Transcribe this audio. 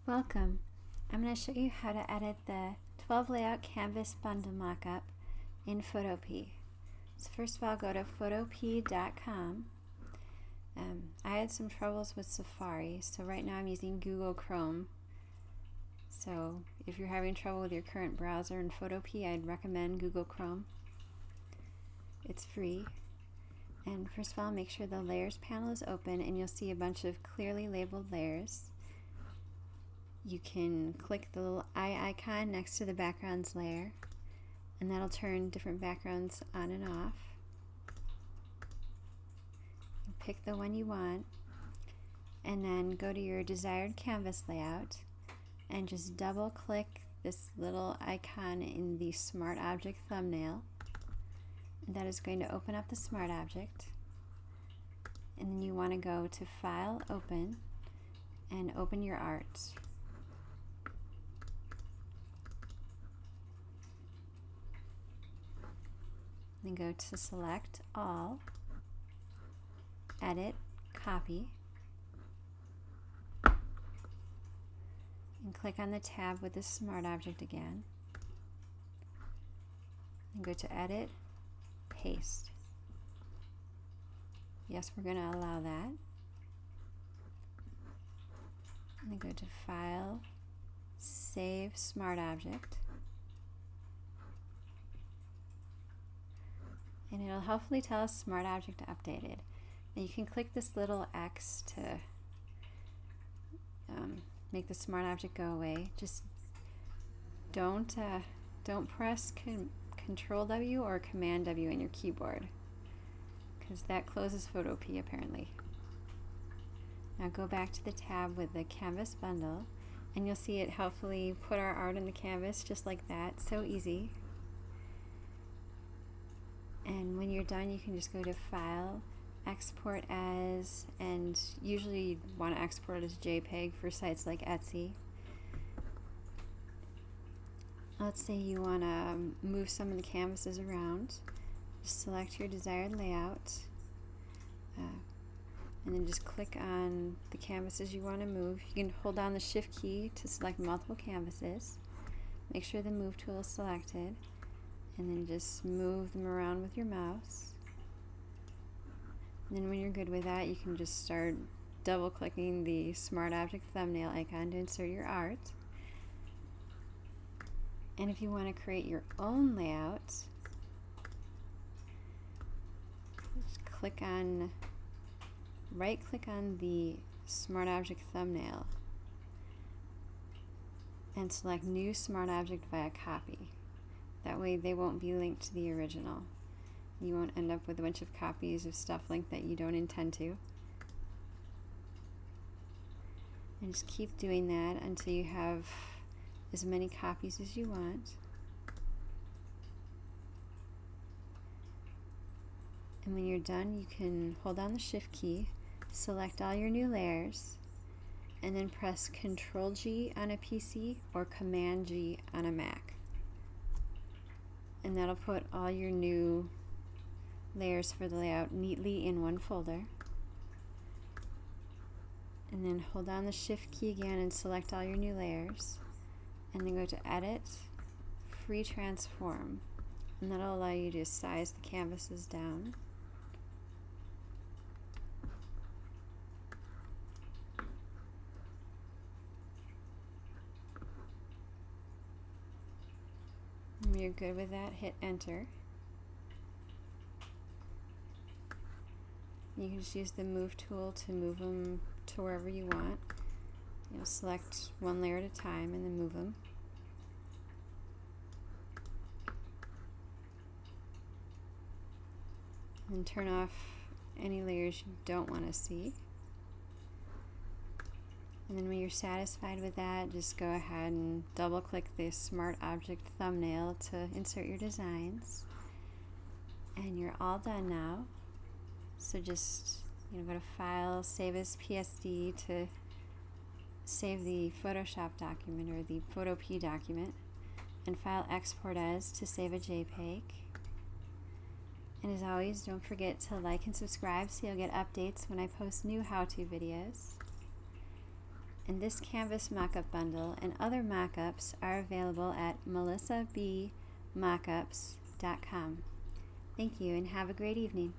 Welcome. I'm going to show you how to edit the 12 layout canvas bundle mockup in Photopea. So first of all, go to photopea.com. I had some troubles with Safari, so right now I'm using Google Chrome. So if you're having trouble with your current browser in Photopea, I'd recommend Google Chrome. It's free. And first of all, make sure the layers panel is open and you'll see a bunch of clearly labeled layers. You can click the little eye icon next to the backgrounds layer, and that'll turn different backgrounds on and off. You pick the one you want, and then go to your desired canvas layout and just double click this little icon in the Smart Object thumbnail. That is going to open up the Smart Object, and then you want to go to File, Open, and open your art. Then go to Select All, Edit, Copy, and click on the tab with the Smart Object again. And go to Edit, Paste. Yes, we're going to allow that. And then go to File, Save Smart Object. And it'll hopefully tell us Smart Object Updated. And you can click this little X to make the Smart Object go away. Just don't press Control W or Command W in your keyboard, because that closes Photopea apparently. Now go back to the tab with the canvas bundle, and you'll see it helpfully put our art on the canvas just like that. So easy. And when you're done, you can just go to File, Export As, and usually you want to export it as JPEG for sites like Etsy. Let's say you want to move some of the canvases around. Just select your desired layout, and then just click on the canvases you want to move. You can hold down the Shift key to select multiple canvases. Make sure the Move tool is selected, and then just move them around with your mouse. And then when you're good with that, you can just start double clicking the Smart Object thumbnail icon to insert your art. And if you want to create your own layout, just right click on the Smart Object thumbnail and select New Smart Object via Copy. That way they won't be linked to the original. You won't end up with a bunch of copies of stuff linked that you don't intend to. And just keep doing that until you have as many copies as you want. And when you're done, you can hold down the Shift key, select all your new layers, and then press Ctrl G on a PC or Command G on a Mac. And that'll put all your new layers for the layout neatly in one folder. And then hold down the Shift key again and select all your new layers. And then go to Edit, Free Transform. And that'll allow you to size the canvases down. When you're good with that, hit Enter. You can just use the Move tool to move them to wherever you want. Select one layer at a time and then move them. And turn off any layers you don't want to see. And then when you're satisfied with that, just go ahead and double click the Smart Object thumbnail to insert your designs. And you're all done now. So just go to File, Save as PSD to save the Photoshop document or the Photopea document, and File, Export As to save a JPEG. And as always, don't forget to like and subscribe so you'll get updates when I post new how-to videos. And this canvas mockup bundle and other mockups are available at melissabmockups.com. Thank you and have a great evening.